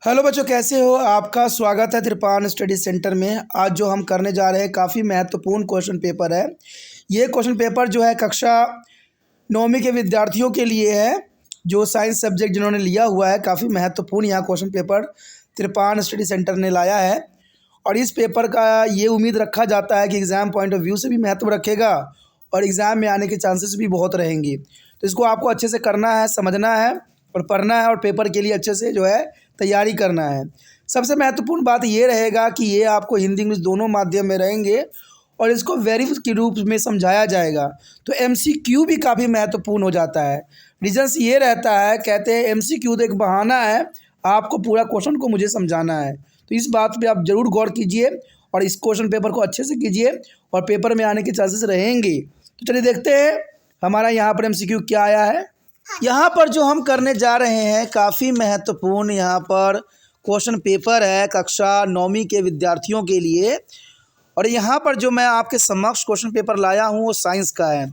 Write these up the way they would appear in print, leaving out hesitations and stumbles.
Hello बच्चों, कैसे हो? आपका स्वागत है त्रिपान स्टडी सेंटर में। आज जो हम करने जा रहे हैं काफ़ी महत्वपूर्ण क्वेश्चन पेपर है। ये क्वेश्चन पेपर जो है कक्षा 9वीं के विद्यार्थियों के लिए है, जो साइंस सब्जेक्ट जिन्होंने लिया हुआ है। काफ़ी महत्वपूर्ण यहाँ क्वेश्चन पेपर त्रिपान स्टडी सेंटर ने लाया है और इस पेपर का ये उम्मीद रखा जाता है कि एग्ज़ाम पॉइंट ऑफ व्यू से भी महत्व रखेगा और एग्ज़ाम में आने के चांसेस भी बहुत रहेंगे। तो इसको आपको अच्छे से करना है, समझना है और पढ़ना है और पेपर के लिए अच्छे से जो है तैयारी करना है। सबसे महत्वपूर्ण बात ये रहेगा कि ये आपको हिंदी इंग्लिश दोनों माध्यम में रहेंगे और इसको वेरिएबल के रूप में समझाया जाएगा। तो एमसीक्यू भी काफ़ी महत्वपूर्ण हो जाता है। रीजन्स ये रहता है, कहते हैं एमसीक्यू तो एक बहाना है, आपको पूरा क्वेश्चन को मुझे समझाना है। तो इस बात पे आप ज़रूर गौर कीजिए और इस क्वेश्चन पेपर को अच्छे से कीजिए और पेपर में आने के चांसेस रहेंगे। तो चलिए देखते हैं हमारा यहाँ पर एमसीक्यू क्या आया है। यहाँ पर जो हम करने जा रहे हैं काफ़ी महत्वपूर्ण यहाँ पर क्वेश्चन पेपर है कक्षा 9वीं के विद्यार्थियों के लिए। और यहाँ पर जो मैं आपके समक्ष क्वेश्चन पेपर लाया हूँ वो साइंस का है,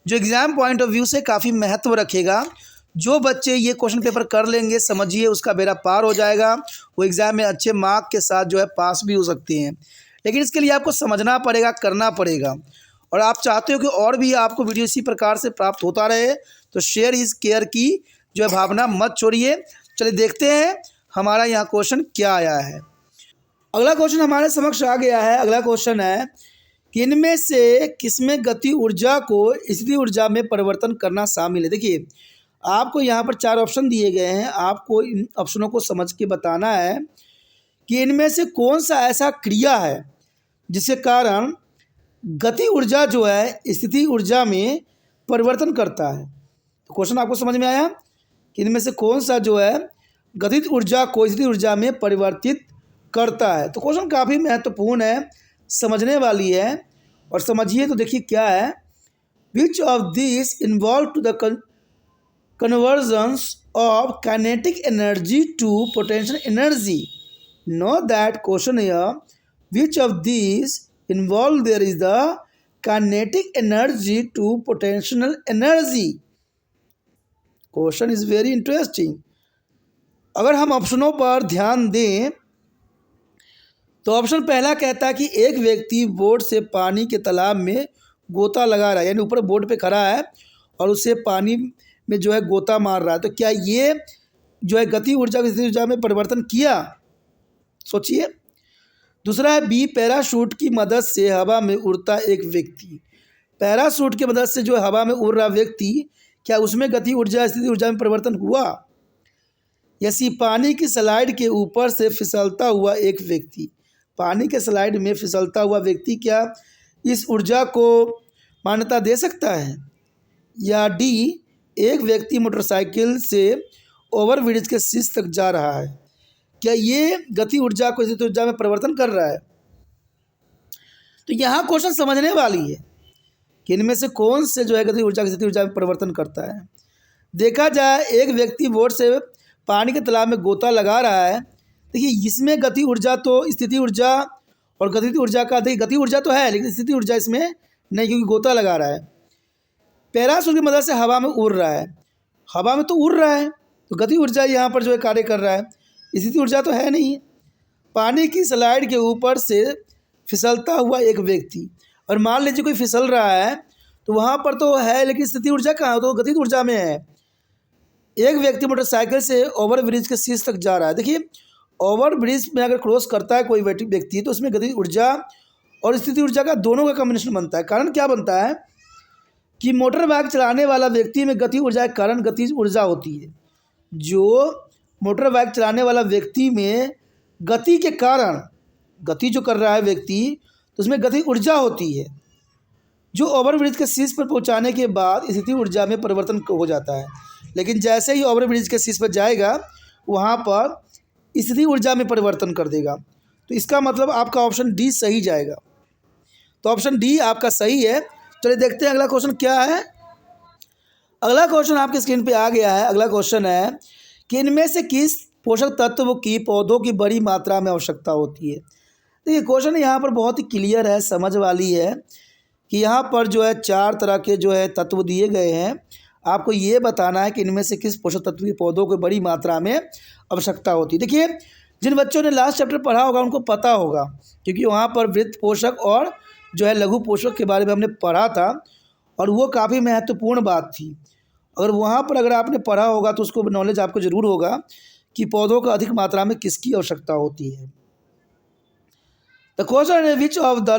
जो एग्ज़ाम पॉइंट ऑफ व्यू से काफ़ी महत्व रखेगा। जो बच्चे ये क्वेश्चन पेपर कर लेंगे, समझिए उसका बेड़ा पार हो जाएगा, वो एग्ज़ाम में अच्छे मार्क के साथ जो है पास भी हो सकते हैं। लेकिन इसके लिए आपको समझना पड़ेगा, करना पड़ेगा। और आप चाहते हो कि और भी आपको वीडियो इसी प्रकार से प्राप्त होता रहे, तो शेयर इज़ केयर की जो है भावना मत छोड़िए। चलिए देखते हैं हमारा यहाँ क्वेश्चन क्या आया है। अगला क्वेश्चन हमारे समक्ष आ गया है। अगला क्वेश्चन है कि इनमें से किसमें गति ऊर्जा को स्थिति ऊर्जा में परिवर्तन करना शामिल है। देखिए, आपको यहाँ पर 4 ऑप्शन दिए गए हैं। आपको इन ऑप्शनों को समझ के बताना है कि इनमें से कौन सा ऐसा क्रिया है जिसके कारण गति ऊर्जा जो है स्थिति ऊर्जा में परिवर्तन करता है। तो क्वेश्चन आपको समझ में आया कि इनमें से कौन सा जो है गतिज ऊर्जा को स्थिति ऊर्जा में परिवर्तित करता है। तो क्वेश्चन काफ़ी महत्वपूर्ण है, समझने वाली है और समझिए तो देखिए क्या है। Which of this involve to the conversions of kinetic energy to potential energy. No that question here, which of this involved there is the kinetic energy to potential energy. Question is very interesting. अगर हम ऑप्शनों पर ध्यान दें तो option पहला कहता है कि एक व्यक्ति बोट से पानी के तालाब में गोता लगा रहा है, यानी ऊपर बोट पे खड़ा है और उससे पानी में जो है गोता मार रहा है। तो क्या ये जो है गति ऊर्जा की स्थिति ऊर्जा में परिवर्तन किया? सोचिए। दूसरा है बी, पैराशूट की मदद से हवा में उड़ता एक व्यक्ति। पैराशूट की मदद से जो हवा में उड़ रहा व्यक्ति, क्या उसमें गति ऊर्जा स्थिति ऊर्जा में परिवर्तन हुआ? या सी, पानी की स्लाइड के ऊपर से फिसलता हुआ एक व्यक्ति। पानी के स्लाइड में फिसलता हुआ व्यक्ति क्या इस ऊर्जा को मान्यता दे सकता है? या डी, एक व्यक्ति मोटरसाइकिल से ओवरब्रिज के शीर्ष तक जा रहा है, क्या ये गति ऊर्जा को स्थिति ऊर्जा में परिवर्तन कर रहा है? तो यहाँ क्वेश्चन समझने वाली है कि इनमें से कौन से जो है गति ऊर्जा की स्थिति ऊर्जा में परिवर्तन करता है। देखा जाए, एक व्यक्ति बोट से पानी के तालाब में गोता लगा रहा है। देखिए, इसमें गति ऊर्जा तो स्थिति ऊर्जा और गति ऊर्जा का, देखिए गति ऊर्जा तो है लेकिन स्थिति ऊर्जा इसमें नहीं, क्योंकि गोता लगा रहा है। पैराशूट की मदद से हवा में उड़ रहा है, हवा में तो उड़ रहा है तो गति ऊर्जा यहाँ पर जो है कार्य कर रहा है, स्थिति ऊर्जा तो है नहीं। पानी की स्लाइड के ऊपर से फिसलता हुआ एक व्यक्ति, और मान लीजिए कोई फिसल रहा है तो वहाँ पर तो है लेकिन स्थिति ऊर्जा कहाँ है? तो गतिज ऊर्जा में है। एक व्यक्ति मोटरसाइकिल से ओवरब्रिज के शीर्ष तक जा रहा है। देखिए, ओवरब्रिज में अगर क्रॉस करता है कोई व्यक्ति तो उसमें गतिज ऊर्जा और स्थिति ऊर्जा का दोनों का कॉम्बिनेशन बनता है। कारण क्या बनता है कि मोटर बाइक चलाने वाला व्यक्ति में गति ऊर्जा के कारण गतिज ऊर्जा होती है। जो मोटर बाइक चलाने वाला व्यक्ति में गति के कारण, गति जो कर रहा है व्यक्ति, तो उसमें गति ऊर्जा होती है जो ओवरब्रिज के शीर्ष पर पहुंचाने के बाद स्थिति ऊर्जा में परिवर्तन हो जाता है। लेकिन जैसे ही ओवरब्रिज के शीर्ष पर जाएगा वहां पर स्थिति ऊर्जा में परिवर्तन कर देगा। तो इसका मतलब आपका ऑप्शन डी सही जाएगा। तो ऑप्शन डी आपका सही है। चलिए देखते हैं अगला क्वेश्चन क्या है। अगला क्वेश्चन आपकी स्क्रीन पर आ गया है। अगला क्वेश्चन है कि इनमें से किस पोषक तत्व की पौधों की बड़ी मात्रा में आवश्यकता होती है। देखिए, क्वेश्चन यहाँ पर बहुत ही क्लियर है, समझ वाली है कि यहाँ पर जो है 4 तरह के जो है तत्व दिए गए हैं। आपको ये बताना है कि इनमें से किस पोषक तत्व की पौधों को बड़ी मात्रा में आवश्यकता होती है। देखिए, जिन बच्चों ने लास्ट चैप्टर पढ़ा होगा उनको पता होगा, क्योंकि वहाँ पर वृत्त पोषक और जो है लघु पोषक के बारे में हमने पढ़ा था और वो काफ़ी महत्वपूर्ण बात थी। अगर वहाँ पर अगर आपने पढ़ा होगा तो उसको नॉलेज आपको ज़रूर होगा कि पौधों को अधिक मात्रा में किसकी आवश्यकता होती है। द क्वेश्चन है which of the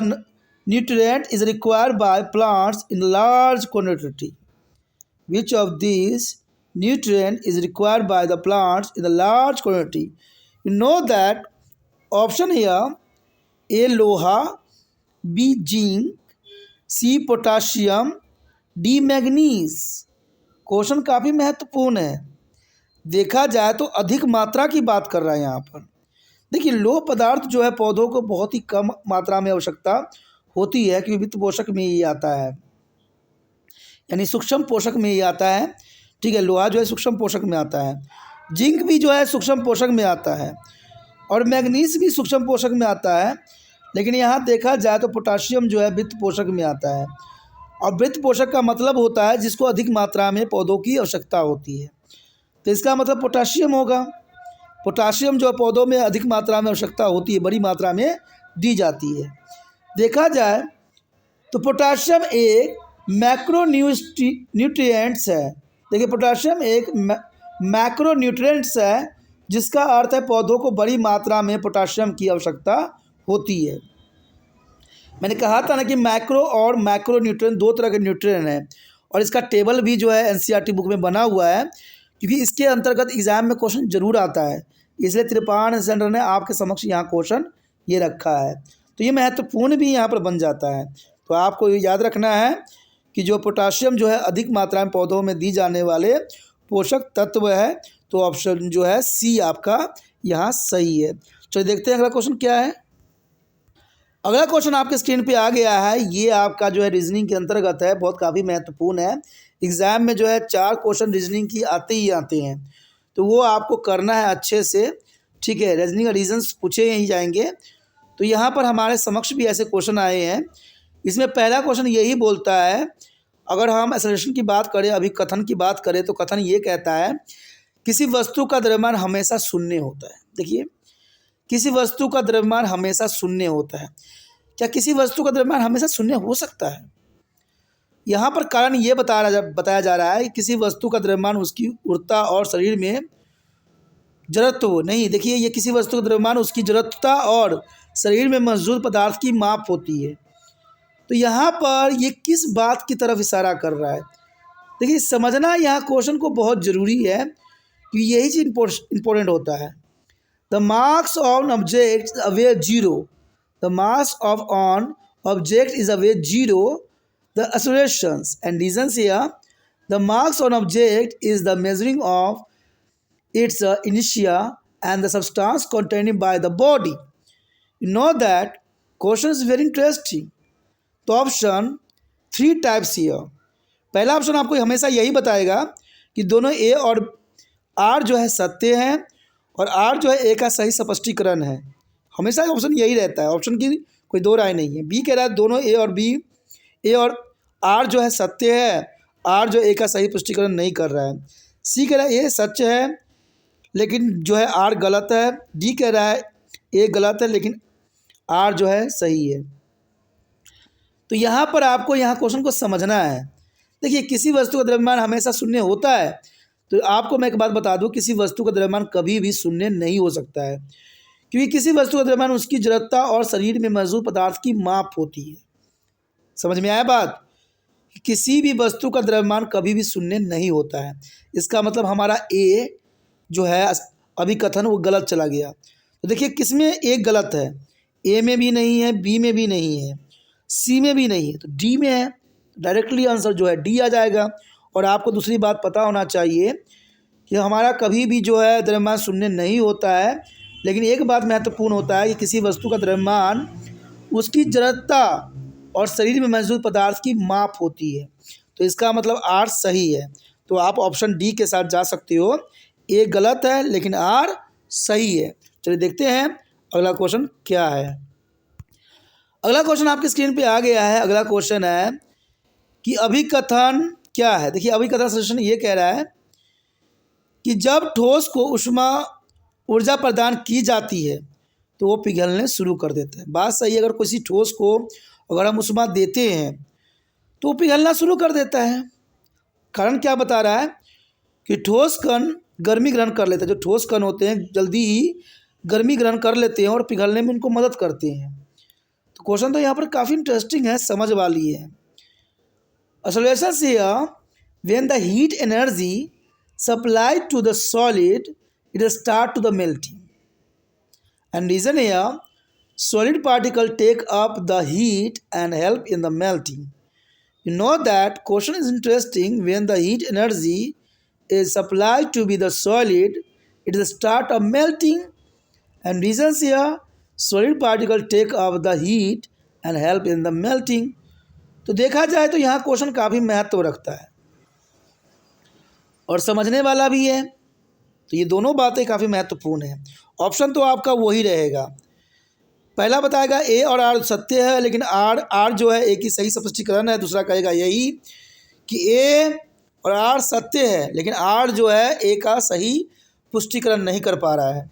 nutrient is required by plants in large quantity. Which of this nutrient is required by the plants in a large quantity. You know that option here: A लोहा, B zinc, C potassium, D manganese. Question काफ़ी महत्वपूर्ण है। देखा जाए तो अधिक मात्रा की बात कर रहा है यहाँ पर। देखिए, लोह पदार्थ जो है पौधों को बहुत ही कम मात्रा में आवश्यकता होती है, क्योंकि वित्त पोषक में ही आता है, यानी सूक्ष्म पोषक में ही आता है। ठीक है, लोहा जो है सूक्ष्म पोषक में आता है, जिंक भी जो है सूक्ष्म पोषक में आता है और मैग्नीज भी सूक्ष्म पोषक में आता है। लेकिन यहाँ देखा जाए तो पोटाशियम जो है वित्त पोषक में आता है, और वित्त पोषक का मतलब होता है जिसको अधिक मात्रा में पौधों की आवश्यकता होती है, तो इसका मतलब पोटाशियम होगा। पोटाशियम जो पौधों में अधिक मात्रा में आवश्यकता होती है, बड़ी मात्रा में दी जाती है। देखा जाए तो पोटाशियम एक मैक्रो न्यूट्रिएंट्स है। देखिए, पोटाशियम एक मैक्रो न्यूट्रिएंट्स है, जिसका अर्थ है पौधों को बड़ी मात्रा में पोटाशियम की आवश्यकता होती है। मैंने कहा था ना कि मैक्रो और मैक्रो न्यूट्रिएंट दो तरह के न्यूट्रिएंट हैं, और इसका टेबल भी जो है एनसीईआरटी बुक में बना हुआ है, क्योंकि इसके अंतर्गत एग्जाम में क्वेश्चन जरूर आता है। इसलिए त्रिपाण सेंटर ने आपके समक्ष यहाँ क्वेश्चन ये रखा है, तो ये महत्वपूर्ण भी यहाँ पर बन जाता है। तो आपको याद रखना है कि जो पोटाशियम जो है अधिक मात्रा में पौधों में दी जाने वाले पोषक तत्व है, तो ऑप्शन जो है सी आपका यहाँ सही है। चलिए देखते हैं अगला क्वेश्चन क्या है। अगला क्वेश्चन आपके स्क्रीन पे आ गया है। ये आपका जो है रीजनिंग के अंतर्गत है, बहुत काफ़ी महत्वपूर्ण है। एग्ज़ाम में जो है 4 क्वेश्चन रीजनिंग की आते ही आते हैं, तो वो आपको करना है अच्छे से। ठीक है, रीजनिंग का रीजन्स पूछे ही जाएंगे। तो यहाँ पर हमारे समक्ष भी ऐसे क्वेश्चन आए हैं। इसमें पहला क्वेश्चन यही बोलता है, अगर हम एक्सेलरेशन की बात करें, अभी कथन की बात करें, तो कथन ये कहता है किसी वस्तु का द्रव्यमान हमेशा शून्य होता है। देखिए, किसी वस्तु का द्रव्यमान हमेशा शून्य होता है। क्या किसी वस्तु का द्रव्यमान हमेशा शून्य हो सकता है? यहाँ पर कारण ये बताया जा रहा है कि किसी वस्तु का द्रव्यमान उसकी ऊर्जा और शरीर में जड़त्व नहीं। देखिए, ये किसी वस्तु का द्रव्यमान उसकी जड़त्वता और शरीर में मौजूद पदार्थ की माप होती है। तो यहाँ पर ये किस बात की तरफ इशारा कर रहा है? देखिए, समझना यहाँ क्वेश्चन को बहुत ज़रूरी है, कि यही चीज़ इम्पोर्टेंट होता है। The marks on object away zero, the mass of on object is away zero, the accelerations and reasons here, the marks on object is the measuring of its इनिशिया and the substance containing by the body. You know that question is very interesting. तो option 3 types here. पहला option आपको हमेशा यही बताएगा कि दोनों ए और आर जो है सत्य हैं, और आर जो है ए का सही स्पष्टीकरण है। हमेशा ऑप्शन यही रहता है, ऑप्शन की कोई दो राय नहीं है। बी कह रहा है दोनों ए और आर जो है सत्य है, आर जो ए का सही स्पष्टीकरण नहीं कर रहा है। सी कह रहा है ए सच है लेकिन जो है आर गलत है। डी कह रहा है ए गलत है लेकिन आर जो है सही है। तो यहाँ पर आपको यहाँ क्वेश्चन को समझना है। देखिए, किसी वस्तु का द्रव्यमान हमेशा शून्य होता है, तो आपको मैं एक बात बता दूं, किसी वस्तु का द्रव्यमान कभी भी शून्य नहीं हो सकता है, क्योंकि किसी वस्तु का द्रव्यमान उसकी जड़त्वता और शरीर में मौजूद पदार्थ की माप होती है। समझ में आया बात? किसी भी वस्तु का द्रव्यमान कभी भी शून्य नहीं होता है। इसका मतलब हमारा ए जो है अभी कथन वो गलत चला गया। तो देखिए, किसमें ए गलत है? ए में भी नहीं है, बी में भी नहीं है, सी में भी नहीं है, तो डी में है। डायरेक्टली आंसर जो है डी आ जाएगा। और आपको दूसरी बात पता होना चाहिए कि हमारा कभी भी जो है द्रव्यमान शून्य नहीं होता है, लेकिन एक बात महत्वपूर्ण होता है कि किसी वस्तु का द्रव्यमान उसकी जड़त्वता और शरीर में मौजूद पदार्थ की माप होती है। तो इसका मतलब आर सही है। तो आप ऑप्शन डी के साथ जा सकते हो। ए गलत है लेकिन आर सही है। चलिए देखते हैं अगला क्वेश्चन क्या है। अगला क्वेश्चन आपकी स्क्रीन पे आ गया है। अगला क्वेश्चन है कि अभिकथन क्या है? देखिए अभिकथन सजेशन ये कह रहा है कि जब ठोस को ऊष्मा ऊर्जा प्रदान की जाती है तो वो पिघलने शुरू कर देता है। बात सही है, अगर किसी ठोस को अगर हम ऊष्मा देते हैं तो वो पिघलना शुरू कर देता है। कारण क्या बता रहा है कि ठोस कण गर्मी ग्रहण कर लेते हैं। जो ठोस कण होते हैं जल्दी ही गर्मी ग्रहण कर लेते हैं और पिघलने में उनको मदद करते हैं। तो क्वेश्चन तो यहाँ पर काफ़ी इंटरेस्टिंग है, समझ वाली है। Solution here, when the heat energy supplied to the solid, it start to the melting. And reason here, solid particle take up the heat and help in the melting. You know that question is interesting. When the heat energy is supplied to be the solid, it is start of melting. And reasons here, solid particle take up the heat and help in the melting. तो देखा जाए तो यहाँ question काफ़ी महत्व रखता है और समझने वाला भी है। तो ये दोनों बातें काफ़ी महत्वपूर्ण हैं। ऑप्शन तो आपका वही रहेगा। पहला बताएगा ए और आर सत्य है, लेकिन आर जो है ए की सही स्पष्टीकरण है। दूसरा कहेगा यही कि ए और आर सत्य है, लेकिन आर जो है ए का सही पुष्टिकरण नहीं कर पा रहा है।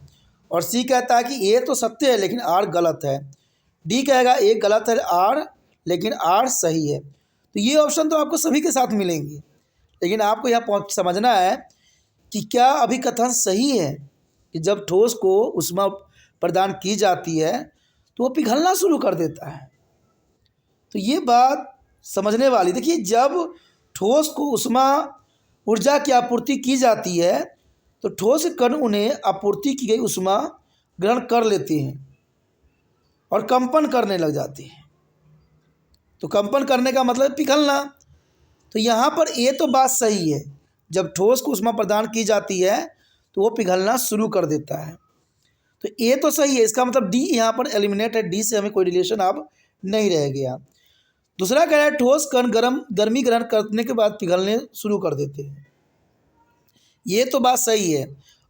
और सी कहता है कि ए तो सत्य है लेकिन आर गलत है। डी कहेगा ए गलत है आर, लेकिन आर सही है। तो ये ऑप्शन तो आपको सभी के साथ मिलेंगे, लेकिन आपको यहाँ समझना है कि क्या अभिकथन सही है कि जब ठोस को ऊष्मा प्रदान की जाती है तो वो पिघलना शुरू कर देता है। तो ये बात समझने वाली। देखिए जब ठोस को ऊष्मा ऊर्जा की आपूर्ति की जाती है तो ठोस कण उन्हें आपूर्ति की गई ऊष्मा ग्रहण कर लेते हैं और कंपन करने लग जाते हैं। तो कंपन करने का मतलब पिघलना। तो यहाँ पर ये तो बात सही है, जब ठोस को ऊष्मा प्रदान की जाती है तो वो पिघलना शुरू कर देता है। तो ये तो सही है, इसका मतलब डी यहाँ पर एलिमिनेट है। डी से हमें कोई रिलेशन अब नहीं रह गया। दूसरा कह रहा है ठोस कण गर्मी ग्रहण करने के बाद पिघलने शुरू कर देते हैं। ये तो बात सही है,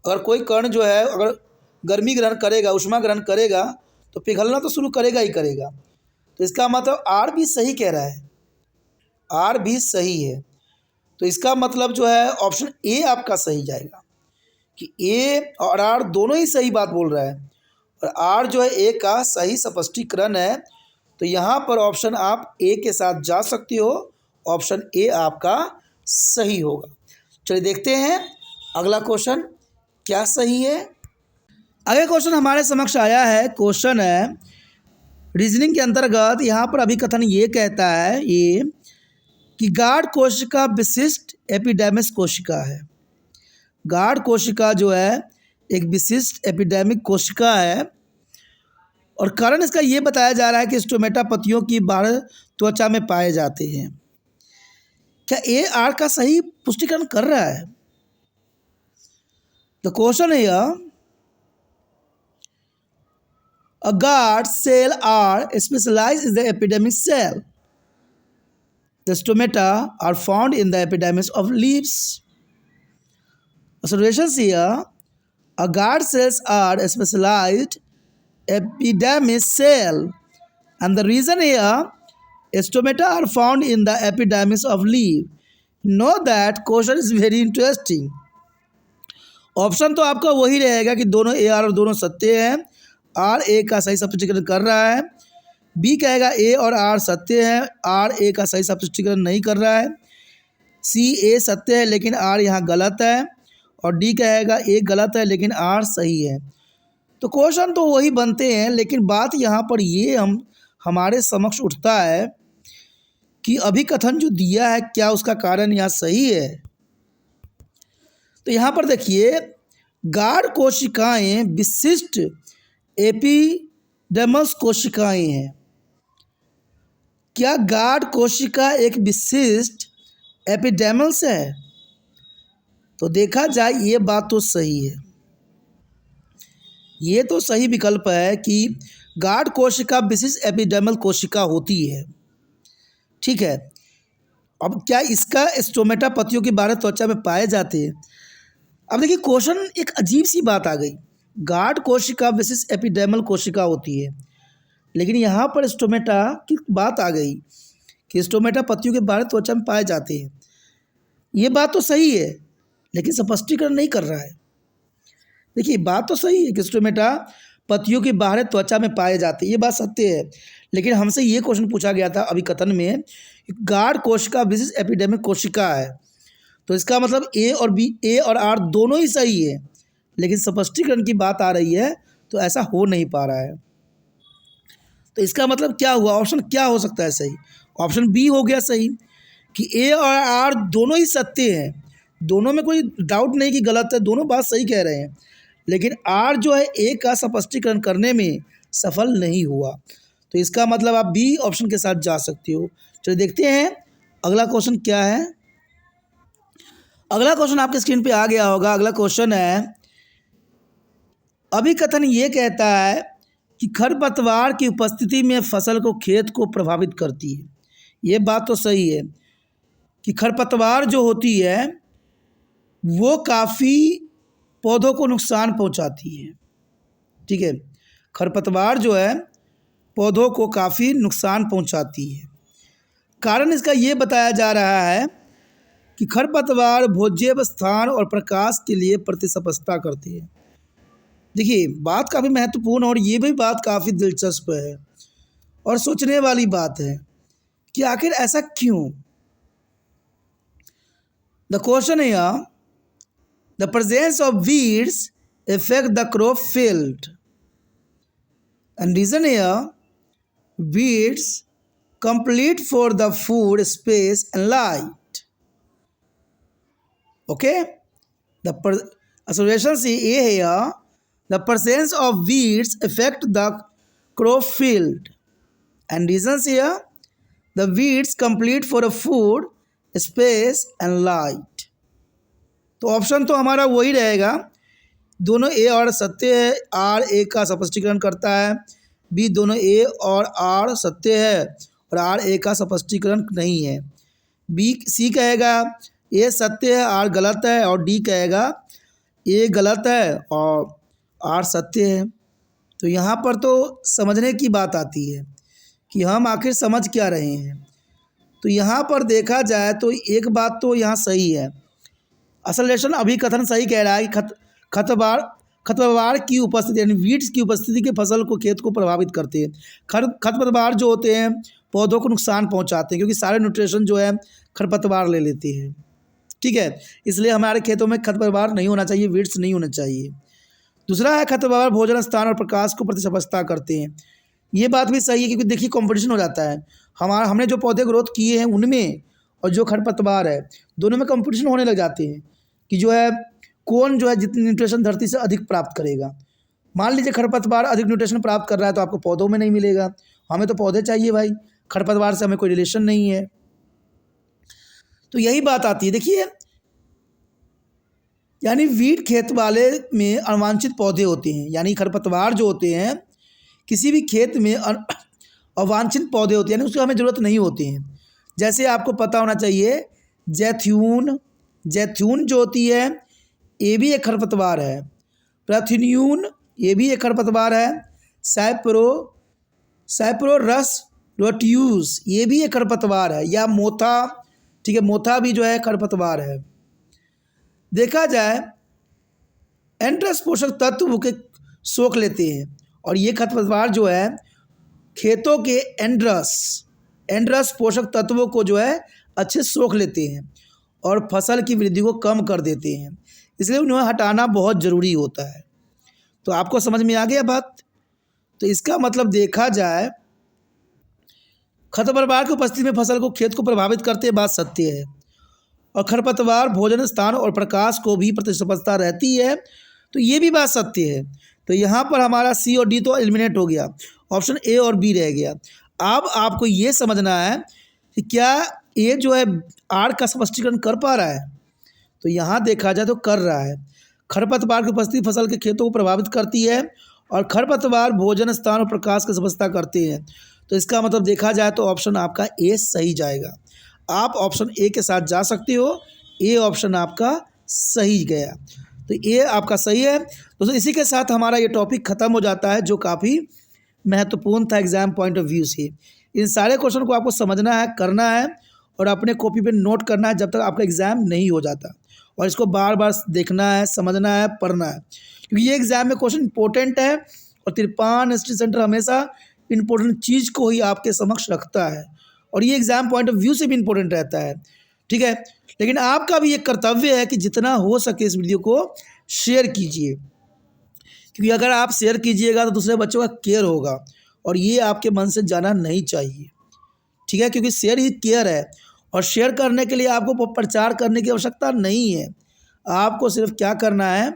अगर कोई कण जो है अगर गर्मी ग्रहण करेगा, ऊष्मा ग्रहण करेगा तो पिघलना तो शुरू करेगा ही करेगा। तो इसका मतलब आर भी सही कह रहा है, आर भी सही है। तो इसका मतलब जो है ऑप्शन ए आपका सही जाएगा कि ए और आर दोनों ही सही बात बोल रहा है और आर जो है ए का सही स्पष्टीकरण है। तो यहाँ पर ऑप्शन आप ए के साथ जा सकते हो, ऑप्शन ए आपका सही होगा। चलिए देखते हैं अगला क्वेश्चन क्या सही है। अगला क्वेश्चन हमारे समक्ष आया है। क्वेश्चन है रीजनिंग के अंतर्गत। यहाँ पर अभिकथन ये कहता है ये कि गाढ़ कोशिका विशिष्ट एपिडेमिस कोशिका है। गाढ़ कोशिका जो है एक विशिष्ट एपिडेमिक कोशिका है और कारण इसका ये बताया जा रहा है कि स्टोमेटा पत्तियों की बाहर त्वचा में पाए जाते हैं। क्या ए आर का सही पुष्टिकरण कर रहा है? द क्वेश्चन है A guard cell are specialized in the epidermis cell. The stomata are found in the epidermis of leaves. Observations here. A guard cells are specialized epidermis cell, and the reason here, stomata are found in the epidermis of leaf. Know that question is very interesting. Option तो आपका वही रहेगा कि दोनों A R और दोनों सत्य हैं। आर ए का सही स्पष्टीकरण कर रहा है। बी कहेगा ए और आर सत्य है, आर ए का सही स्पष्टीकरण नहीं कर रहा है। सी ए सत्य है लेकिन आर यहाँ गलत है और डी कहेगा ए गलत है लेकिन आर सही है। तो क्वेश्चन तो वही बनते हैं, लेकिन बात यहाँ पर ये हमारे समक्ष उठता है कि अभिकथन जो दिया है क्या उसका कारण यहाँ सही है। तो यहाँ पर देखिए गाढ़ कोशिकाएं विशिष्ट एपिडर्मस कोशिकाएं हैं। क्या गाढ़ कोशिका एक विशिष्ट एपिडर्मस है? तो देखा जाए ये बात तो सही है, ये तो सही विकल्प है कि गाढ़ कोशिका विशिष्ट एपिडर्मल कोशिका होती है। ठीक है, अब क्या इसका स्टोमेटा पत्तियों के बाहर त्वचा में पाए जाते हैं। अब देखिए क्वेश्चन एक अजीब सी बात आ गई। गाढ़ कोशिका विशिष्ट एपिडर्मल कोशिका होती है, लेकिन यहाँ पर स्टोमेटा की बात आ गई कि स्टोमेटा पत्तियों के बाहर त्वचा में पाए जाते हैं। ये बात तो सही है, लेकिन स्पष्टीकरण नहीं कर रहा है। देखिए बात तो सही है कि स्टोमेटा पत्तियों की बाहरी त्वचा में पाए जाते हैं, ये बात सत्य है। लेकिन हमसे ये क्वेश्चन पूछा गया था अभिकथन में, गार्ड कोशिका विशिष्ट एपिडेमिक कोशिका है, तो इसका मतलब ए और बी, ए और आर दोनों ही सही है, लेकिन स्पष्टीकरण की बात आ रही है तो ऐसा हो नहीं पा रहा है। तो इसका मतलब क्या हुआ, ऑप्शन क्या हो सकता है सही? ऑप्शन बी हो गया सही कि ए और आर दोनों ही सत्य हैं, दोनों में कोई डाउट नहीं कि गलत है, दोनों बात सही कह रहे हैं, लेकिन आर जो है ए का स्पष्टीकरण करने में सफल नहीं हुआ। तो इसका मतलब आप बी ऑप्शन के साथ जा सकते हो। चलिए देखते हैं अगला क्वेश्चन क्या है। अगला क्वेश्चन आपके स्क्रीन पे आ गया होगा। अगला क्वेश्चन है, अभिकथन ये कहता है कि खरपतवार की उपस्थिति में फसल को खेत को प्रभावित करती है। ये बात तो सही है कि खरपतवार जो होती है वो काफ़ी पौधों को नुकसान पहुंचाती है। ठीक है, खरपतवार जो है पौधों को काफ़ी नुकसान पहुंचाती है। कारण इसका ये बताया जा रहा है कि खरपतवार भोज्य स्थान और प्रकाश के लिए प्रतिस्पर्धा करते हैं। देखिए बात काफ़ी महत्वपूर्ण और ये भी बात काफ़ी दिलचस्प है और सोचने वाली बात है कि आखिर ऐसा क्यों। द क्वेश्चन है, the presence of weeds affect the crop field and reason here, weeds complete for the food, space and light. Okay, the association C A here, the presence of weeds affect the crop field and reasons here, the weeds complete for a food, space and light. तो option तो हमारा वही रहेगा, दोनों ए और सत्य है, R A का स्पष्टीकरण करता है। बी दोनों ए और आर सत्य है और आर ए का स्पष्टीकरण नहीं है। बी सी कहेगा ए सत्य है आर गलत है, और डी कहेगा ए गलत है और आर सत्य है। तो यहाँ पर तो समझने की बात आती है कि हम आखिर समझ क्या रहे हैं। तो यहाँ पर देखा जाए तो एक बात तो यहाँ सही है, असलेशन अभिकथन सही कह रहा है कि खरपतवार की उपस्थिति यानी वीड्स की उपस्थिति के फसल को खेत को प्रभावित करते हैं। खरपतवार जो होते हैं पौधों को नुकसान पहुंचाते हैं, क्योंकि सारे न्यूट्रिशन जो है खरपतवार ले लेते हैं। ठीक है, इसलिए हमारे खेतों में खरपतवार नहीं होना चाहिए, वीड्स नहीं होना चाहिए। दूसरा है खरपतवार भोजन स्थान और प्रकाश को प्रतिस्पर्धा करते हैं। ये बात भी सही है, क्योंकि देखिए कंपटीशन हो जाता है, हमने जो पौधे ग्रोथ किए हैं उनमें और जो खरपतवार है दोनों में कंपटीशन होने लग जाते हैं कि जो है कौन जो है जितनी न्यूट्रिशन धरती से अधिक प्राप्त करेगा। मान लीजिए खरपतवार अधिक न्यूट्रिशन प्राप्त कर रहा है तो आपको पौधों में नहीं मिलेगा, हमें तो पौधे चाहिए भाई, खरपतवार से हमें कोई रिलेशन नहीं है। तो यही बात आती है। देखिए यानी वीड खेत वाले में अवांछित पौधे होते हैं, यानी खरपतवार जो होते हैं किसी भी खेत में अवांछित पौधे होते हैं, यानी उसकी हमें ज़रूरत नहीं होती हैं। जैसे आपको पता होना चाहिए जैथ्यून जो होती है ये भी एक खरपतवार है, प्रथिन्यून ये भी एक खरपतवार है, साइप्रोरस रोटियूस ये भी एक खरपतवार है, या मोथा, ठीक है मोथा भी जो है खरपतवार है। देखा जाए एंड्रस पोषक तत्व के सोख लेते हैं, और ये खरपतवार जो है खेतों के एंड्रस पोषक तत्वों को जो है अच्छे सोख लेते हैं और फसल की वृद्धि को कम कर देते हैं, इसलिए उन्हें हटाना बहुत ज़रूरी होता है। तो आपको समझ में आ गया बात। तो इसका मतलब देखा जाए खरपतवार की उपस्थिति में फसल को खेत को प्रभावित करते बात सत्य है, और खरपतवार भोजन स्थान और प्रकाश को भी प्रतिस्पर्धा रहती है, तो ये भी बात सत्य है। तो यहाँ पर हमारा सी और डी तो एलिमिनेट हो गया, ऑप्शन ए और बी रह गया। अब आपको ये समझना है कि क्या ए जो है आर का स्पष्टीकरण कर पा रहा है, तो यहाँ देखा जाए तो कर रहा है। खरपतवार की उपस्थिति फसल के खेतों को प्रभावित करती है और खरपतवार भोजन स्थान और प्रकाश की स्पष्टता करते हैं, तो इसका मतलब देखा जाए तो ऑप्शन आपका ए सही जाएगा। आप ऑप्शन ए के साथ जा सकते हो, ए ऑप्शन आपका सही गया, तो ए आपका सही है। दोस्तों इसी के साथ हमारा ये टॉपिक ख़त्म हो जाता है, जो काफ़ी महत्वपूर्ण था एग्ज़ाम पॉइंट ऑफ व्यू से। इन सारे क्वेश्चन को आपको समझना है, करना है और अपने कॉपी पे नोट करना है जब तक आपका एग्ज़ाम नहीं हो जाता, और इसको बार बार देखना है, समझना है, पढ़ना है, क्योंकि ये एग्ज़ाम में क्वेश्चन इंपॉर्टेंट है और तिरपान स्टडी सेंटर हमेशा इंपॉर्टेंट चीज़ को ही आपके समक्ष रखता है, और ये एग्ज़ाम पॉइंट ऑफ व्यू से भी इंपॉर्टेंट रहता है। ठीक है, लेकिन आपका भी एक कर्तव्य है कि जितना हो सके इस वीडियो को शेयर कीजिए, क्योंकि अगर आप शेयर कीजिएगा तो दूसरे बच्चों का केयर होगा, और ये आपके मन से जाना नहीं चाहिए। ठीक है, क्योंकि शेयर ही केयर है, और शेयर करने के लिए आपको प्रचार करने की आवश्यकता नहीं है। आपको सिर्फ क्या करना है,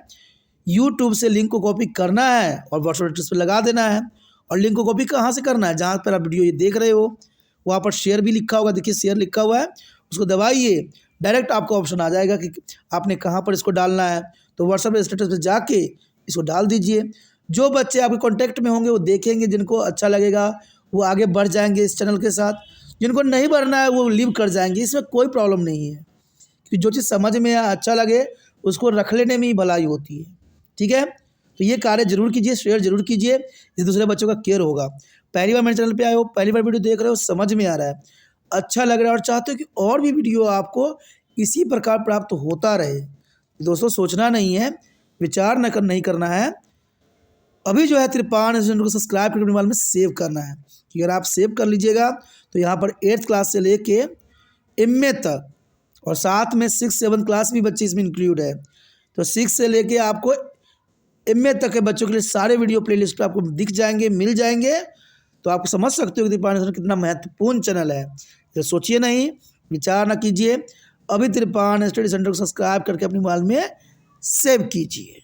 यूट्यूब से लिंक को कॉपी करना है और व्हाट्सएप स्टेटस पे लगा देना है। और लिंक को कॉपी कहाँ से करना है, जहाँ पर आप वीडियो ये देख रहे हो वहाँ पर शेयर भी लिखा होगा, देखिए शेयर लिखा हुआ है, उसको दबाइए, डायरेक्ट आपको ऑप्शन आ जाएगा कि आपने कहाँ पर इसको डालना है। तो व्हाट्सएप स्टेटस पर जाके इसको डाल दीजिए। जो बच्चे आपके कॉन्टैक्ट में होंगे वो देखेंगे, जिनको अच्छा लगेगा वो आगे बढ़ जाएंगे इस चैनल के साथ, जिनको नहीं बढ़ना है वो लीव कर जाएंगे। इसमें कोई प्रॉब्लम नहीं है, क्योंकि जो चीज़ समझ में अच्छा लगे उसको रख लेने में ही भलाई होती है। ठीक है, तो ये कार्य जरूर कीजिए, शेयर जरूर कीजिए, इससे दूसरे बच्चों का केयर होगा। पहली बार मेरे चैनल पे आए हो, पहली बार वीडियो देख रहे हो, समझ में आ रहा है, अच्छा लग रहा है और चाहते हो कि और भी वीडियो आपको इसी प्रकार प्राप्त होता रहे, दोस्तों सोचना नहीं है, विचार नहीं करना है, अभी जो है तिरपान चैनल को सब्सक्राइब करके अपने मोबाइल में सेव करना है। कि अगर आप सेव कर लीजिएगा तो यहाँ पर 8th क्लास से लेके MA तक, और साथ में 6-7 क्लास भी बच्चे इसमें इंक्लूड है, तो 6 से लेके आपको MA तक के बच्चों के लिए सारे वीडियो प्लेलिस्ट पे आपको दिख जाएंगे, मिल जाएंगे। तो आप समझ सकते हो कि तिरपान चैनल कितना महत्वपूर्ण चैनल है। तो सोचिए नहीं, विचार ना कीजिए, अभी तिरपान स्टडी सेंटर को सब्सक्राइब करके अपने मोबाइल में सेव कीजिए।